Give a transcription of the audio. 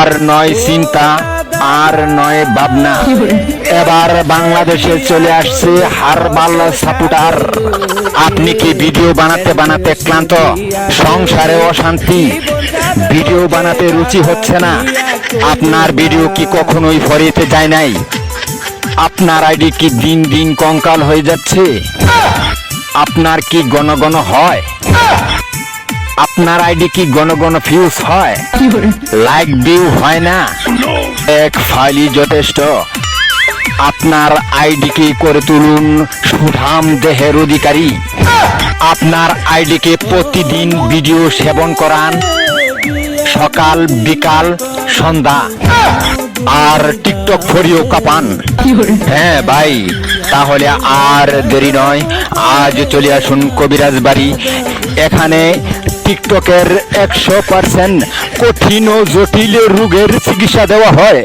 আর নয় চিন্তা, আর নয় ভাবনা, এবার বাংলাদেশে চলে আসছে হারবাল সাপুটার। আপনি কি ভিডিও বানাতে বানাতে ক্লান্ত, সংসারে অশান্তি, ভিডিও বানাতে রুচি হচ্ছে না? আপনার ভিডিও কি কখনোই ফরিতে যায় নাই? আপনার আইডি কি দিন দিন কঙ্কাল হয়ে যাচ্ছে? আপনার কি ঘন ঘন হয়? আপনার আইডি কি ঘন ঘন ফিউজ হয়? লাইক ভিউ হয় না? এক ফাইলই যথেষ্ট। আপনার আইডিকে করে তুলুন সুঠাম দেহের অধিকারী। আপনার আইডিকে প্রতিদিন ভিডিও সেবন করান, সকাল বিকাল সন্ধ্যা, আর টিকটক ফরিও কাপান। হ্যাঁ ভাই, তাহলে আর দেরি নয়, আজ চলে আসুন কবিরাজ বাড়ি। এখানে টিকটকের 100% কঠিন ও জটিল রোগের চিকিৎসা দেওয়া হয়।